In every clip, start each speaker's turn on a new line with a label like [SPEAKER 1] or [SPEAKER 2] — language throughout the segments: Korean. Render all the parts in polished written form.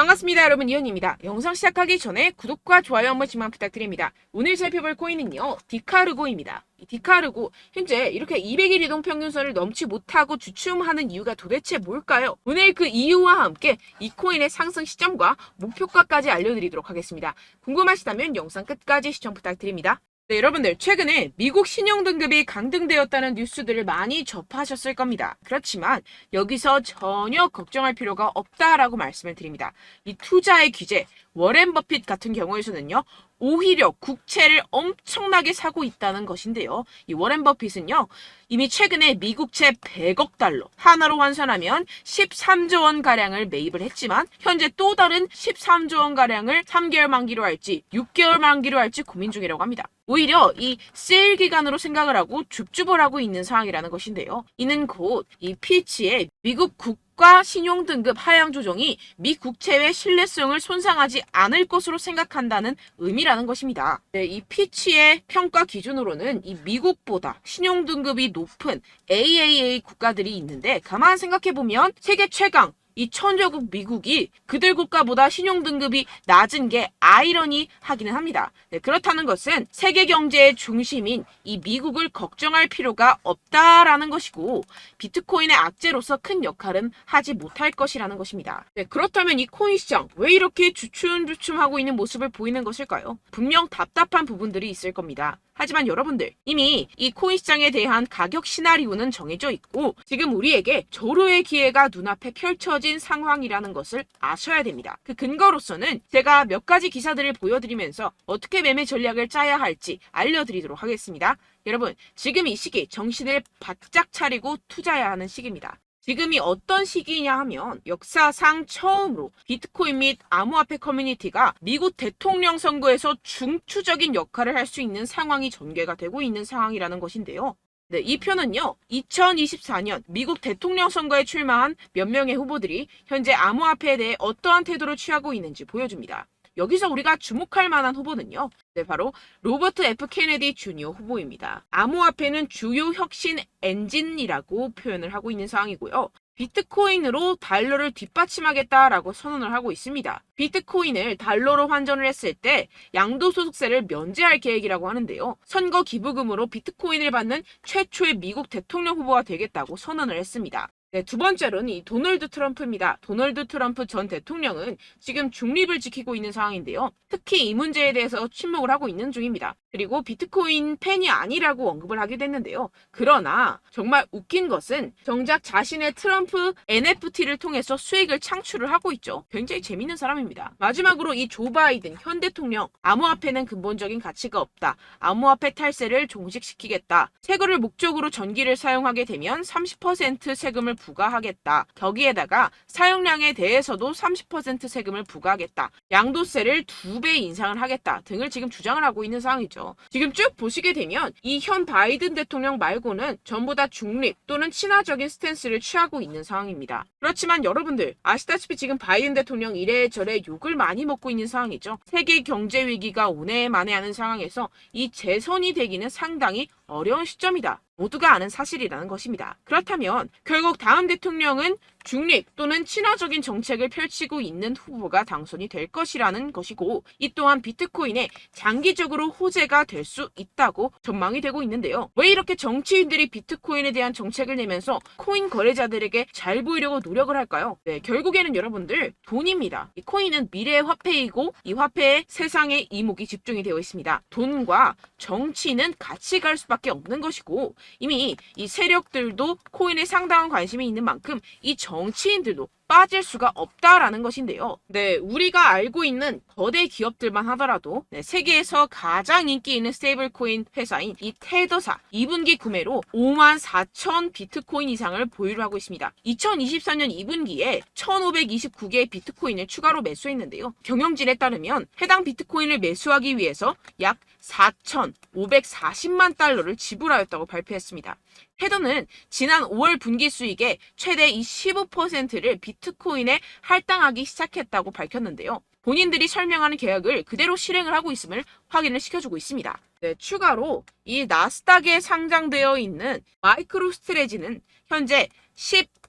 [SPEAKER 1] 반갑습니다. 여러분, 이현입니다. 영상 시작하기 전에 구독과 좋아요 한 번씩만 부탁드립니다. 오늘 살펴볼 코인은요, 디카르고입니다. 이 디카르고 현재 이렇게 200일 이동 평균선을 넘지 못하고 주춤하는 이유가 도대체 뭘까요? 오늘 그 이유와 함께 이 코인의 상승 시점과 목표가까지 알려드리도록 하겠습니다. 궁금하시다면 영상 끝까지 시청 부탁드립니다. 네, 여러분들 최근에 미국 신용등급이 강등되었다는 뉴스들을 많이 접하셨을 겁니다. 그렇지만 여기서 전혀 걱정할 필요가 없다라고 말씀을 드립니다. 이 투자의 귀재 워렌 버핏 같은 경우에서는요, 오히려 국채를 엄청나게 사고 있다는 것인데요. 이 워렌 버핏은요, 이미 최근에 미국채 100억 달러, 하나로 환산하면 13조 원 가량을 매입을 했지만 현재 또 다른 13조 원 가량을 3개월 만기로 할지 6개월 만기로 할지 고민 중이라고 합니다. 오히려 이 세일 기간으로 생각을 하고 줍줍을 하고 있는 상황이라는 것인데요. 이는 곧 이 피치의 미국 국가 신용등급 하향 조정이 미 국채의 신뢰성을 손상하지 않을 것으로 생각한다는 의미라는 것입니다. 네, 이 피치의 평가 기준으로는 이 미국보다 신용등급이 높은 AAA 국가들이 있는데 가만 생각해보면 세계 최강 이 천조국 미국이 그들 국가보다 신용등급이 낮은 게 아이러니하기는 합니다. 네, 그렇다는 것은 세계 경제의 중심인 이 미국을 걱정할 필요가 없다라는 것이고 비트코인의 악재로서 큰 역할은 하지 못할 것이라는 것입니다. 네, 그렇다면 이 코인 시장 왜 이렇게 주춤주춤하고 있는 모습을 보이는 것일까요? 분명 답답한 부분들이 있을 겁니다. 하지만 여러분들 이미 이 코인 시장에 대한 가격 시나리오는 정해져 있고 지금 우리에게 조로의 기회가 눈앞에 펼쳐진 상황이라는 것을 아셔야 됩니다. 그 근거로서는 제가 몇 가지 기사들을 보여드리면서 어떻게 매매 전략을 짜야 할지 알려드리도록 하겠습니다. 여러분, 지금 이 시기 정신을 바짝 차리고 투자해야 하는 시기입니다. 지금이 어떤 시기냐 하면 역사상 처음으로 비트코인 및 암호화폐 커뮤니티가 미국 대통령 선거에서 중추적인 역할을 할 수 있는 상황이 전개가 되고 있는 상황이라는 것인데요. 네, 이 표는요, 2024년 미국 대통령 선거에 출마한 몇 명의 후보들이 현재 암호화폐에 대해 어떠한 태도를 취하고 있는지 보여줍니다. 여기서 우리가 주목할 만한 후보는요, 네, 바로 로버트 F 케네디 주니어 후보입니다. 암호화폐는 주요 혁신 엔진이라고 표현을 하고 있는 상황이고요. 비트코인으로 달러를 뒷받침하겠다라고 선언을 하고 있습니다. 비트코인을 달러로 환전을 했을 때 양도소득세를 면제할 계획이라고 하는데요. 선거 기부금으로 비트코인을 받는 최초의 미국 대통령 후보가 되겠다고 선언을 했습니다. 네, 두 번째로는 이 도널드 트럼프입니다. 도널드 트럼프 전 대통령은 지금 중립을 지키고 있는 상황인데요. 특히 이 문제에 대해서 침묵을 하고 있는 중입니다. 그리고 비트코인 팬이 아니라고 언급을 하게 됐는데요. 그러나 정말 웃긴 것은 정작 자신의 트럼프 NFT를 통해서 수익을 창출을 하고 있죠. 굉장히 재밌는 사람입니다. 마지막으로 이 조 바이든 현 대통령, 암호화폐는 근본적인 가치가 없다. 암호화폐 탈세를 종식시키겠다. 세금을 목적으로 전기를 사용하게 되면 30% 세금을 부과하겠다. 거기에다가 사용량에 대해서도 30% 세금을 부과하겠다. 양도세를 2배 인상을 하겠다 등을 지금 주장을 하고 있는 상황이죠. 지금 쭉 보시게 되면 이 현 바이든 대통령 말고는 전부 다 중립 또는 친화적인 스탠스를 취하고 있는 상황입니다. 그렇지만 여러분들 아시다시피 지금 바이든 대통령 이래저래 욕을 많이 먹고 있는 상황이죠. 세계 경제 위기가 오네 만에 하는 상황에서 이 재선이 되기는 상당히 어려운 시점이다. 모두가 아는 사실이라는 것입니다. 그렇다면 결국 다음 대통령은 중립 또는 친화적인 정책을 펼치고 있는 후보가 당선이 될 것이라는 것이고 이 또한 비트코인에 장기적으로 호재가 될 수 있다고 전망이 되고 있는데요. 왜 이렇게 정치인들이 비트코인에 대한 정책을 내면서 코인 거래자들에게 잘 보이려고 노력을 할까요? 네, 결국에는 여러분들 돈입니다. 이 코인은 미래의 화폐이고 이 화폐에 세상의 이목이 집중이 되어 있습니다. 돈과 정치는 같이 갈 수밖에 없는 것이고 이미 이 세력들도 코인에 상당한 관심이 있는 만큼 이 정치인들도 빠질 수가 없다라는 것인데요. 네, 우리가 알고 있는 거대 기업들만 하더라도 세계에서 가장 인기 있는 스테이블 코인 회사인 이 테더사 2분기 구매로 54,000 비트코인 이상을 보유를 하고 있습니다. 2024년 2분기에 1,529개의 비트코인을 추가로 매수했는데요. 경영진에 따르면 해당 비트코인을 매수하기 위해서 약 4,540만 달러를 지불하였다고 발표했습니다. 테더는 지난 5월 분기 수익의 최대 15%를 비트코인에 할당하기 시작했다고 밝혔는데요. 본인들이 설명하는 계약을 그대로 실행을 하고 있음을 확인을 시켜주고 있습니다. 네, 추가로 이 나스닥에 상장되어 있는 마이크로스트레지는 현재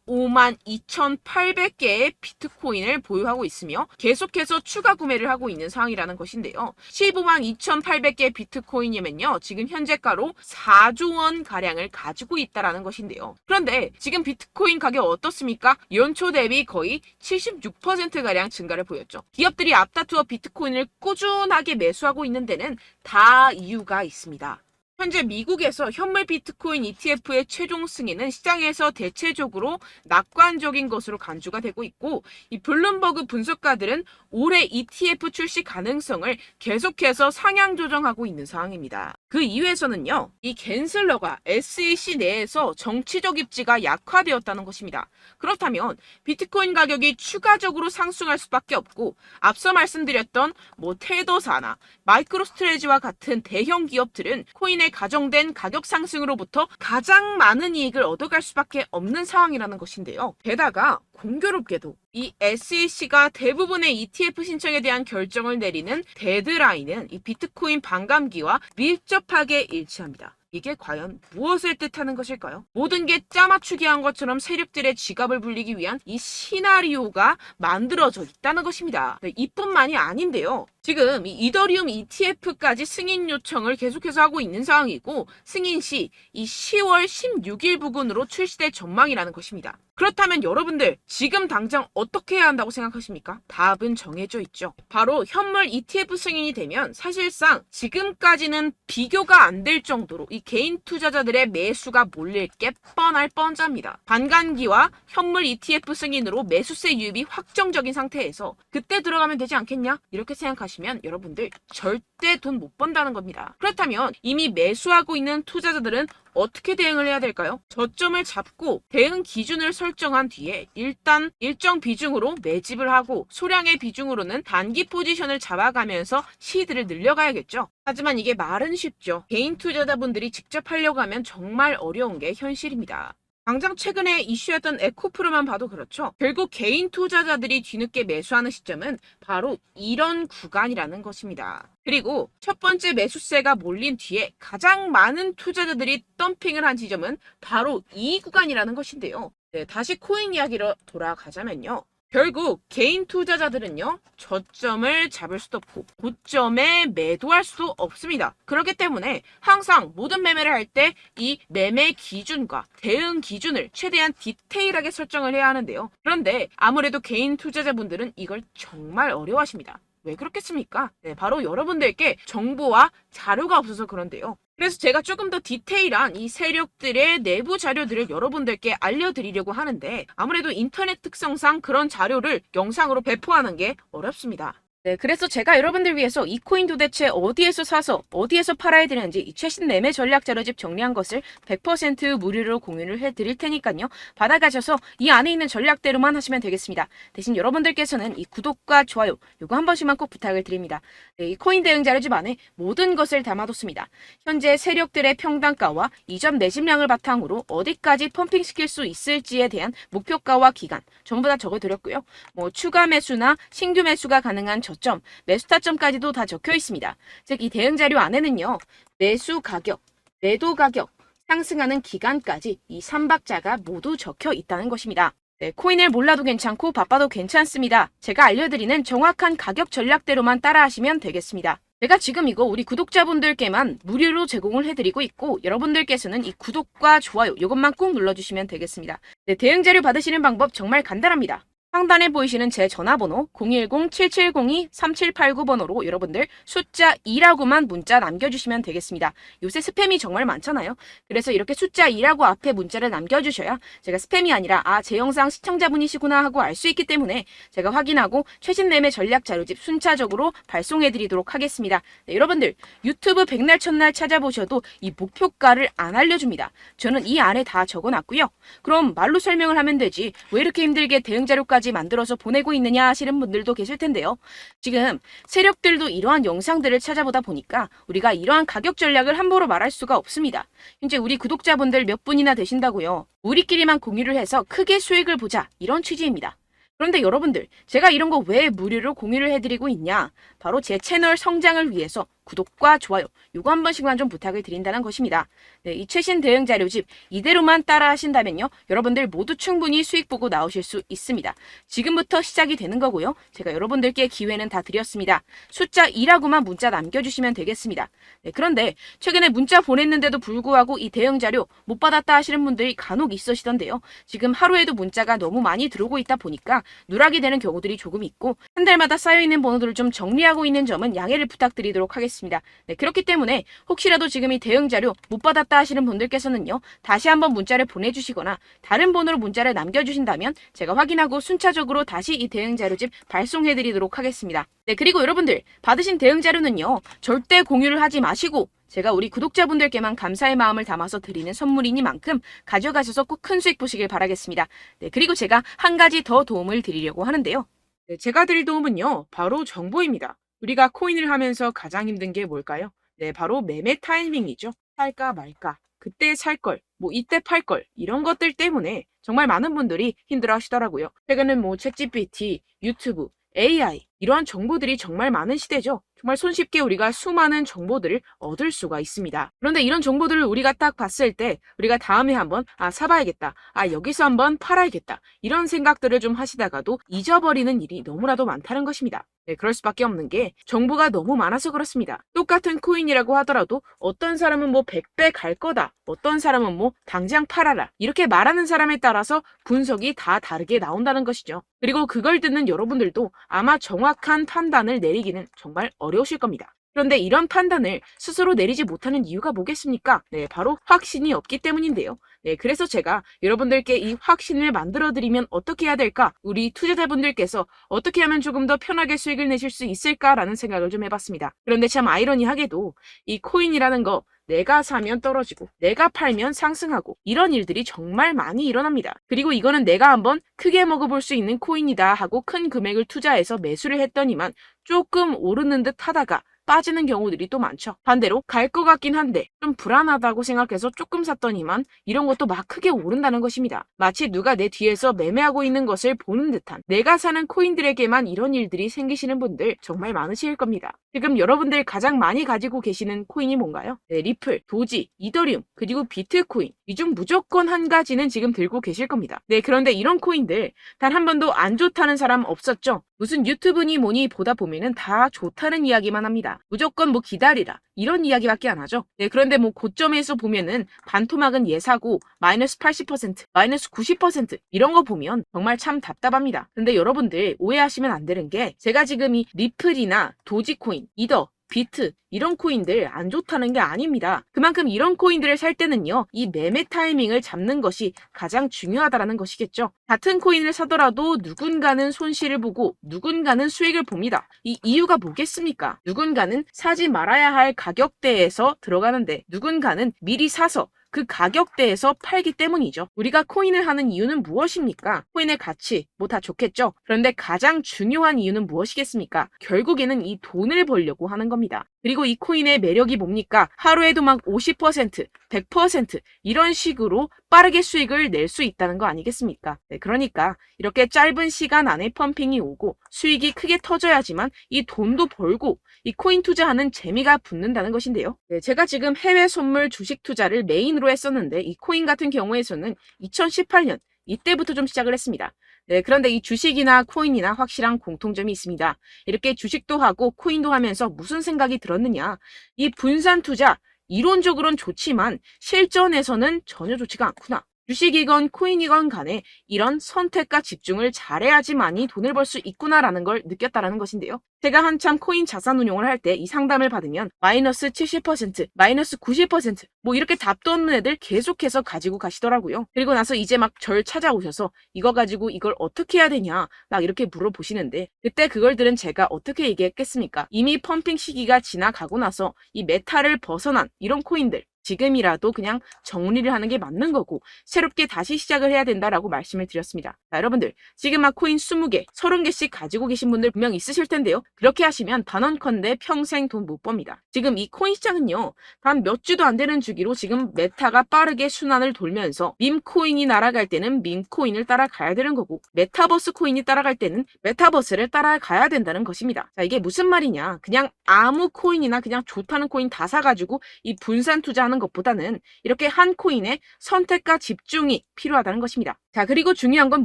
[SPEAKER 1] 15만 2,800개의 비트코인을 보유하고 있으며 계속해서 추가 구매를 하고 있는 상황이라는 것인데요. 15만 2,800개의 비트코인이면요. 지금 현재가로 4조 원 가량을 가지고 있다라는 것인데요. 그런데 지금 비트코인 가격 어떻습니까? 연초 대비 거의 76%가량 증가를 보였죠. 기업들이 앞다투어 비트코인을 꾸준하게 매수하고 있는 데는 다 이유가 있습니다. 현재 미국에서 현물 비트코인 ETF의 최종 승인은 시장에서 대체적으로 낙관적인 것으로 간주가 되고 있고, 이 블룸버그 분석가들은 올해 ETF 출시 가능성을 계속해서 상향 조정하고 있는 상황입니다. 그 이유에서는요, 이 갠슬러가 SEC 내에서 정치적 입지가 약화되었다는 것입니다. 그렇다면 비트코인 가격이 추가적으로 상승할 수밖에 없고, 앞서 말씀드렸던 테더사나 마이크로스트레지와 같은 대형 기업들은 코인의 가정된 가격 상승으로부터 가장 많은 이익을 얻어갈 수밖에 없는 상황이라는 것인데요. 게다가 공교롭게도 이 SEC가 대부분의 ETF 신청에 대한 결정을 내리는 데드라인은 이 비트코인 반감기와 밀접하게 일치합니다. 이게 과연 무엇을 뜻하는 것일까요? 모든 게 짜맞추기 한 것처럼 세력들의 지갑을 불리기 위한 이 시나리오가 만들어져 있다는 것입니다. 네, 이뿐만이 아닌데요. 지금 이 이더리움 ETF까지 승인 요청을 계속해서 하고 있는 상황이고, 승인 시 이 10월 16일 부근으로 출시될 전망이라는 것입니다. 그렇다면 여러분들 지금 당장 어떻게 해야 한다고 생각하십니까? 답은 정해져 있죠. 바로 현물 ETF 승인이 되면 사실상 지금까지는 비교가 안 될 정도로 이 개인 투자자들의 매수가 몰릴 게 뻔할 뻔잡니다. 반감기와 현물 ETF 승인으로 매수세 유입이 확정적인 상태에서 그때 들어가면 되지 않겠냐? 이렇게 생각하시면 여러분들 절대 돈 못 번다는 겁니다. 그렇다면 이미 매수하고 있는 투자자들은 어떻게 대응을 해야 될까요? 저점을 잡고 대응 기준을 설정한 뒤에 일단 일정 비중으로 매집을 하고 소량의 비중으로는 단기 포지션을 잡아가면서 시드를 늘려가야겠죠. 하지만 이게 말은 쉽죠. 개인 투자자분들이 직접 하려고 하면 정말 어려운 게 현실입니다. 당장 최근에 이슈였던 에코프로만 봐도 그렇죠. 결국 개인 투자자들이 뒤늦게 매수하는 시점은 바로 이런 구간이라는 것입니다. 그리고 첫 번째 매수세가 몰린 뒤에 가장 많은 투자자들이 덤핑을 한 지점은 바로 이 구간이라는 것인데요. 네, 다시 코인 이야기로 돌아가자면요. 결국 개인 투자자들은요, 저점을 잡을 수도 없고 고점에 매도할 수도 없습니다. 그렇기 때문에 항상 모든 매매를 할 때 이 매매 기준과 대응 기준을 최대한 디테일하게 설정을 해야 하는데요. 그런데 아무래도 개인 투자자분들은 이걸 정말 어려워하십니다. 왜 그렇겠습니까? 네, 바로 여러분들께 정보와 자료가 없어서 그런데요. 그래서 제가 조금 더 디테일한 이 세력들의 내부 자료들을 여러분들께 알려드리려고 하는데, 아무래도 인터넷 특성상 그런 자료를 영상으로 배포하는 게 어렵습니다. 네, 그래서 제가 여러분들 위해서 이 코인 도대체 어디에서 사서 어디에서 팔아야 되는지 이 최신 매매 전략 자료집 정리한 것을 100% 무료로 공유를 해드릴 테니까요. 받아가셔서 이 안에 있는 전략대로만 하시면 되겠습니다. 대신 여러분들께서는 이 구독과 좋아요 요거 한 번씩만 꼭 부탁을 드립니다. 네, 이 코인 대응 자료집 안에 모든 것을 담아뒀습니다. 현재 세력들의 평단가와 이전 매집량을 바탕으로 어디까지 펌핑시킬 수 있을지에 대한 목표가와 기간 전부 다 적어드렸고요. 추가 매수나 신규 매수가 가능한 저점, 매수 타점까지도 다 적혀 있습니다. 즉, 이 대응 자료 안에는요, 매수 가격, 매도 가격, 상승하는 기간까지 이 3박자가 모두 적혀 있다는 것입니다. 네, 코인을 몰라도 괜찮고 바빠도 괜찮습니다. 제가 알려드리는 정확한 가격 전략대로만 따라하시면 되겠습니다. 제가 지금 이거 우리 구독자분들께만 무료로 제공을 해드리고 있고, 여러분들께서는 이 구독과 좋아요 이것만 꼭 눌러주시면 되겠습니다. 네, 대응 자료 받으시는 방법 정말 간단합니다. 상단에 보이시는 제 전화번호 010-7702-3789번호로 여러분들 숫자 2라고만 문자 남겨주시면 되겠습니다. 요새 스팸이 정말 많잖아요. 그래서 이렇게 숫자 2라고 앞에 문자를 남겨주셔야 제가 스팸이 아니라 제 영상 시청자분이시구나 하고 알 수 있기 때문에 제가 확인하고 최신 매매 전략 자료집 순차적으로 발송해드리도록 하겠습니다. 네, 여러분들 유튜브 백날 첫날 찾아보셔도 이 목표가를 안 알려줍니다. 저는 이 안에 다 적어놨고요. 그럼 말로 설명을 하면 되지 왜 이렇게 힘들게 대응 자료까지 만들어서 보내고 있느냐 하시는 분들도 계실 텐데요. 지금 세력들도 이러한 영상들을 찾아보다 보니까 우리가 이러한 가격 전략을 함부로 말할 수가 없습니다. 현재 우리 구독자분들 몇 분이나 되신다고요. 우리끼리만 공유를 해서 크게 수익을 보자 이런 취지입니다. 그런데 여러분들 제가 이런 거 왜 무료로 공유를 해드리고 있냐? 바로 제 채널 성장을 위해서 구독과 좋아요 요거 한 번씩만 좀 부탁을 드린다는 것입니다. 네, 이 최신 대응 자료집 이대로만 따라 하신다면요. 여러분들 모두 충분히 수익 보고 나오실 수 있습니다. 지금부터 시작이 되는 거고요. 제가 여러분들께 기회는 다 드렸습니다. 숫자 2라고만 문자 남겨주시면 되겠습니다. 네, 그런데 최근에 문자 보냈는데도 불구하고 이 대응 자료 못 받았다 하시는 분들이 간혹 있으시던데요. 지금 하루에도 문자가 너무 많이 들어오고 있다 보니까 누락이 되는 경우들이 조금 있고 한 달마다 쌓여있는 번호들을 좀 정리하고 있는 점은 양해를 부탁드리도록 하겠습니다. 네, 그렇기 때문에 혹시라도 지금 이 대응 자료 못 받았다 하시는 분들께서는요. 다시 한번 문자를 보내주시거나 다른 번호로 문자를 남겨주신다면 제가 확인하고 순차적으로 다시 이 대응 자료집 발송해드리도록 하겠습니다. 네, 그리고 여러분들 받으신 대응 자료는요. 절대 공유를 하지 마시고 제가 우리 구독자분들께만 감사의 마음을 담아서 드리는 선물이니만큼 가져가셔서 꼭 큰 수익 보시길 바라겠습니다. 네, 그리고 제가 한 가지 더 도움을 드리려고 하는데요. 네, 제가 드릴 도움은요. 바로 정보입니다. 우리가 코인을 하면서 가장 힘든 게 뭘까요? 네, 바로 매매 타이밍이죠. 살까 말까, 그때 살 걸, 뭐 이때 팔 걸, 이런 것들 때문에 정말 많은 분들이 힘들어 하시더라고요. 최근은 뭐 챗GPT, 유튜브, AI 이러한 정보들이 정말 많은 시대죠. 정말 손쉽게 우리가 수많은 정보들을 얻을 수가 있습니다. 그런데 이런 정보들을 우리가 딱 봤을 때 우리가 다음에 한번 사봐야겠다. 여기서 한번 팔아야겠다. 이런 생각들을 좀 하시다가도 잊어버리는 일이 너무나도 많다는 것입니다. 네, 그럴 수밖에 없는 게 정보가 너무 많아서 그렇습니다. 똑같은 코인이라고 하더라도 어떤 사람은 뭐 100배 갈 거다. 어떤 사람은 뭐 당장 팔아라. 이렇게 말하는 사람에 따라서 분석이 다 다르게 나온다는 것이죠. 그리고 그걸 듣는 여러분들도 아마 정확한 판단을 내리기는 정말 어려우실 겁니다. 그런데 이런 판단을 스스로 내리지 못하는 이유가 뭐겠습니까? 네, 바로 확신이 없기 때문인데요. 네, 그래서 제가 여러분들께 이 확신을 만들어드리면 어떻게 해야 될까? 우리 투자자분들께서 어떻게 하면 조금 더 편하게 수익을 내실 수 있을까라는 생각을 좀 해봤습니다. 그런데 참 아이러니하게도 이 코인이라는 거 내가 사면 떨어지고 내가 팔면 상승하고 이런 일들이 정말 많이 일어납니다. 그리고 이거는 내가 한번 크게 먹어볼 수 있는 코인이다 하고 큰 금액을 투자해서 매수를 했더니만 조금 오르는 듯 하다가 빠지는 경우들이 또 많죠. 반대로 갈 것 같긴 한데 좀 불안하다고 생각해서 조금 샀더니만 이런 것도 막 크게 오른다는 것입니다. 마치 누가 내 뒤에서 매매하고 있는 것을 보는 듯한 내가 사는 코인들에게만 이런 일들이 생기시는 분들 정말 많으실 겁니다. 지금 여러분들 가장 많이 가지고 계시는 코인이 뭔가요? 네, 리플, 도지, 이더리움, 그리고 비트코인 이 중 무조건 한 가지는 지금 들고 계실 겁니다. 네, 그런데 이런 코인들 단 한 번도 안 좋다는 사람 없었죠? 무슨 유튜브니 뭐니 보다 보면은 다 좋다는 이야기만 합니다. 무조건 뭐 기다리라 이런 이야기밖에 안 하죠. 네, 그런데 뭐 고점에서 보면은 반토막은 예사고 마이너스 80%, 마이너스 90% 이런 거 보면 정말 참 답답합니다. 근데 여러분들 오해하시면 안 되는 게 제가 지금 이 리플이나 도지코인, 이더, 비트 이런 코인들 안 좋다는 게 아닙니다. 그만큼 이런 코인들을 살 때는요. 이 매매 타이밍을 잡는 것이 가장 중요하다는 것이겠죠. 같은 코인을 사더라도 누군가는 손실을 보고 누군가는 수익을 봅니다. 이 이유가 뭐겠습니까? 누군가는 사지 말아야 할 가격대에서 들어가는데 누군가는 미리 사서 그 가격대에서 팔기 때문이죠. 우리가 코인을 하는 이유는 무엇입니까? 코인의 가치, 뭐 다 좋겠죠? 그런데 가장 중요한 이유는 무엇이겠습니까? 결국에는 이 돈을 벌려고 하는 겁니다. 그리고 이 코인의 매력이 뭡니까? 하루에도 막 50%, 100% 이런 식으로 빠르게 수익을 낼 수 있다는 거 아니겠습니까? 네, 그러니까 이렇게 짧은 시간 안에 펌핑이 오고 수익이 크게 터져야지만 이 돈도 벌고 이 코인 투자하는 재미가 붙는다는 것인데요. 네, 제가 지금 해외 선물 주식 투자를 메인으로 했었는데 이 코인 같은 경우에서는 2018년 이때부터 좀 시작을 했습니다. 네, 그런데 이 주식이나 코인이나 확실한 공통점이 있습니다. 이렇게 주식도 하고 코인도 하면서 무슨 생각이 들었느냐? 이 분산 투자 이론적으로는 좋지만 실전에서는 전혀 좋지가 않구나. 주식이건 코인이건 간에 이런 선택과 집중을 잘해야지만이 돈을 벌 수 있구나라는 걸 느꼈다라는 것인데요. 제가 한참 코인 자산 운용을 할 때 이 상담을 받으면 마이너스 70%, 마이너스 90% 뭐 이렇게 답도 없는 애들 계속해서 가지고 가시더라고요. 그리고 나서 이제 막 절 찾아오셔서 이거 가지고 이걸 어떻게 해야 되냐 막 이렇게 물어보시는데 그때 그걸 들은 제가 어떻게 얘기했겠습니까? 이미 펌핑 시기가 지나가고 나서 이 메타를 벗어난 이런 코인들 지금이라도 그냥 정리를 하는 게 맞는 거고 새롭게 다시 시작을 해야 된다라고 말씀을 드렸습니다. 자, 여러분들 지금 막 코인 20개, 30개씩 가지고 계신 분들 분명 있으실 텐데요. 그렇게 하시면 단언컨대 평생 돈 못 법니다. 지금 이 코인 시장은요. 단 몇 주도 안 되는 주기로 지금 메타가 빠르게 순환을 돌면서 밈코인이 날아갈 때는 밈코인을 따라가야 되는 거고 메타버스 코인이 따라갈 때는 메타버스를 따라가야 된다는 것입니다. 자, 이게 무슨 말이냐. 그냥 아무 코인이나 그냥 좋다는 코인 다 사가지고 이 분산 투자하는 것보다는 이렇게 한 코인에 선택과 집중이 필요하다는 것입니다. 자, 그리고 중요한 건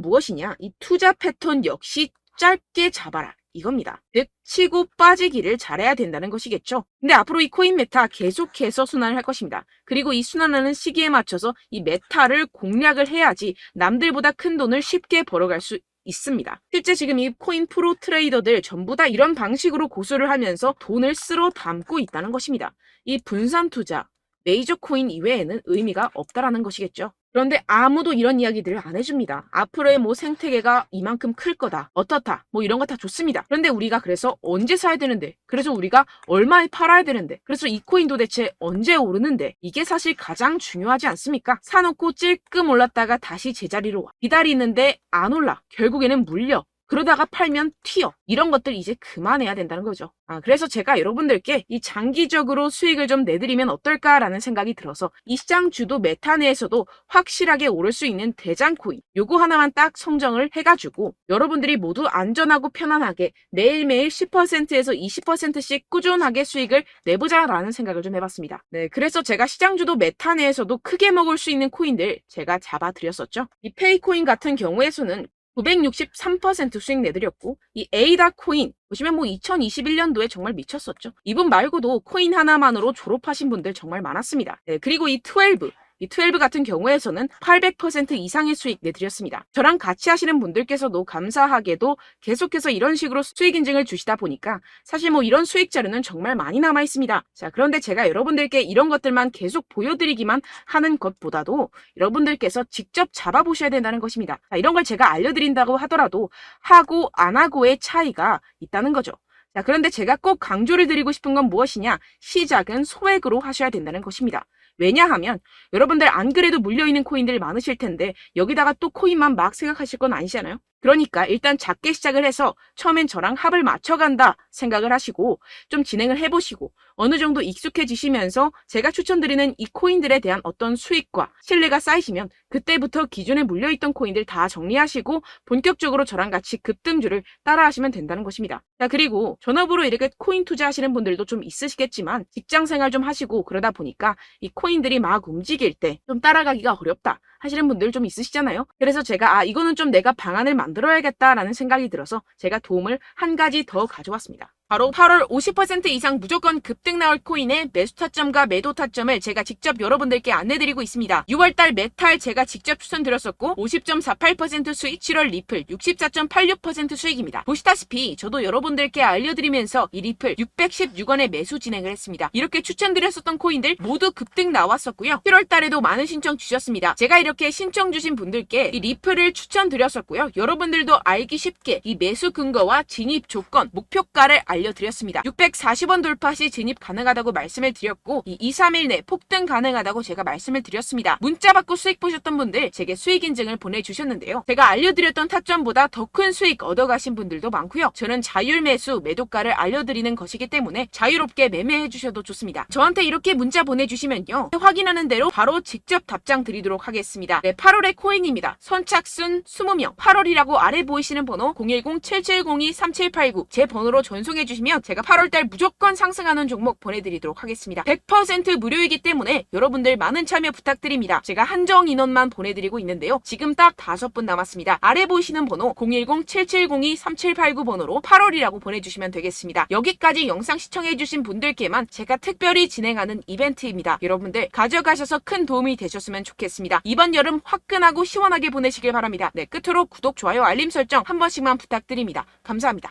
[SPEAKER 1] 무엇이냐. 이 투자 패턴 역시 짧게 잡아라. 이겁니다. 즉 치고 빠지기를 잘해야 된다는 것이겠죠. 근데 앞으로 이 코인 메타 계속해서 순환을 할 것입니다. 그리고 이 순환하는 시기에 맞춰서 이 메타를 공략을 해야지 남들보다 큰 돈을 쉽게 벌어갈 수 있습니다. 실제 지금 이 코인 프로 트레이더들 전부 다 이런 방식으로 고수를 하면서 돈을 쓸어 담고 있다는 것입니다. 이 분산 투자, 메이저 코인 이외에는 의미가 없다라는 것이겠죠. 그런데 아무도 이런 이야기들을 안 해줍니다. 앞으로의 뭐 생태계가 이만큼 클 거다. 어떻다. 뭐 이런 거 다 좋습니다. 그런데 우리가 그래서 언제 사야 되는데? 그래서 우리가 얼마에 팔아야 되는데? 그래서 이 코인 도대체 언제 오르는데? 이게 사실 가장 중요하지 않습니까? 사놓고 찔끔 올랐다가 다시 제자리로 와. 기다리는데 안 올라. 결국에는 물려. 그러다가 팔면 튀어. 이런 것들 이제 그만해야 된다는 거죠. 그래서 제가 여러분들께 이 장기적으로 수익을 좀 내드리면 어떨까라는 생각이 들어서 이 시장 주도 메타 내에서도 확실하게 오를 수 있는 대장 코인 요거 하나만 딱 선정을 해가지고 여러분들이 모두 안전하고 편안하게 매일매일 10%에서 20%씩 꾸준하게 수익을 내보자라는 생각을 좀 해봤습니다. 네, 그래서 제가 시장 주도 메타 내에서도 크게 먹을 수 있는 코인들 제가 잡아드렸었죠. 이 페이코인 같은 경우에서는 963% 수익 내드렸고 이 에이다 코인 보시면 뭐 2021년도에 정말 미쳤었죠. 이분 말고도 코인 하나만으로 졸업하신 분들 정말 많았습니다. 네, 그리고 이 12 같은 경우에서는 800% 이상의 수익 내드렸습니다. 저랑 같이 하시는 분들께서도 감사하게도 계속해서 이런 식으로 수익 인증을 주시다 보니까 사실 뭐 이런 수익 자료는 정말 많이 남아 있습니다. 자, 그런데 제가 여러분들께 이런 것들만 계속 보여드리기만 하는 것보다도 여러분들께서 직접 잡아보셔야 된다는 것입니다. 자, 이런 걸 제가 알려드린다고 하더라도 하고 안 하고의 차이가 있다는 거죠. 자, 그런데 제가 꼭 강조를 드리고 싶은 건 무엇이냐? 시작은 소액으로 하셔야 된다는 것입니다. 왜냐하면 여러분들 안 그래도 물려있는 코인들 많으실 텐데 여기다가 또 코인만 막 생각하실 건 아니잖아요. 그러니까 일단 작게 시작을 해서 처음엔 저랑 합을 맞춰간다 생각을 하시고 좀 진행을 해보시고 어느 정도 익숙해지시면서 제가 추천드리는 이 코인들에 대한 어떤 수익과 신뢰가 쌓이시면 그때부터 기존에 물려있던 코인들 다 정리하시고 본격적으로 저랑 같이 급등주를 따라하시면 된다는 것입니다. 자, 그리고 전업으로 이렇게 코인 투자하시는 분들도 좀 있으시겠지만 직장생활 좀 하시고 그러다 보니까 이 코인들이 막 움직일 때 좀 따라가기가 어렵다 하시는 분들 좀 있으시잖아요. 그래서 제가 이거는 좀 내가 방안을 만들어야겠다라는 생각이 들어서 제가 도움을 한 가지 더 가져왔습니다. 바로 8월 50% 이상 무조건 급등 나올 코인의 매수 타점과 매도 타점을 제가 직접 여러분들께 안내드리고 있습니다. 6월달 메탈 제가 직접 추천드렸었고 50.48% 수익, 7월 리플 64.86% 수익입니다. 보시다시피 저도 여러분들께 알려드리면서 이 리플 616원에 매수 진행을 했습니다. 이렇게 추천드렸었던 코인들 모두 급등 나왔었고요. 7월달에도 많은 신청 주셨습니다. 제가 이렇게 신청 주신 분들께 이 리플을 추천드렸었고요. 여러분들도 알기 쉽게 이 매수 근거와 진입 조건, 목표가를 알려드렸습니다. 640원 돌파 시 진입 가능하다고 말씀을 드렸고 이 2, 3일 내 폭등 가능하다고 제가 말씀을 드렸습니다. 문자 받고 수익 보셨던 분들 제게 수익 인증을 보내주셨는데요. 제가 알려드렸던 타점보다 더 큰 수익 얻어가신 분들도 많고요. 저는 자율 매수 매도가를 알려드리는 것이기 때문에 자유롭게 매매해 주셔도 좋습니다. 저한테 이렇게 문자 보내주시면요. 확인하는 대로 바로 직접 답장 드리도록 하겠습니다. 네, 8월의 코인입니다. 선착순 20명 8월이라고 아래 보이시는 번호 010-7702-3789 제 번호로 전송해 주시면 제가 8월달 무조건 상승하는 종목 보내드리도록 하겠습니다. 100% 무료이기 때문에 여러분들 많은 참여 부탁드립니다. 제가 한정 인원만 보내드리고 있는데요. 지금 딱 5분 남았습니다. 아래 보이시는 번호 010-7702-3789 번호로 8월이라고 보내주시면 되겠습니다. 여기까지 영상 시청해주신 분들께만 제가 특별히 진행하는 이벤트입니다. 여러분들 가져가셔서 큰 도움이 되셨으면 좋겠습니다. 이번 여름 화끈하고 시원하게 보내시길 바랍니다. 네, 끝으로 구독, 좋아요, 알림 설정 한 번씩만 부탁드립니다. 감사합니다.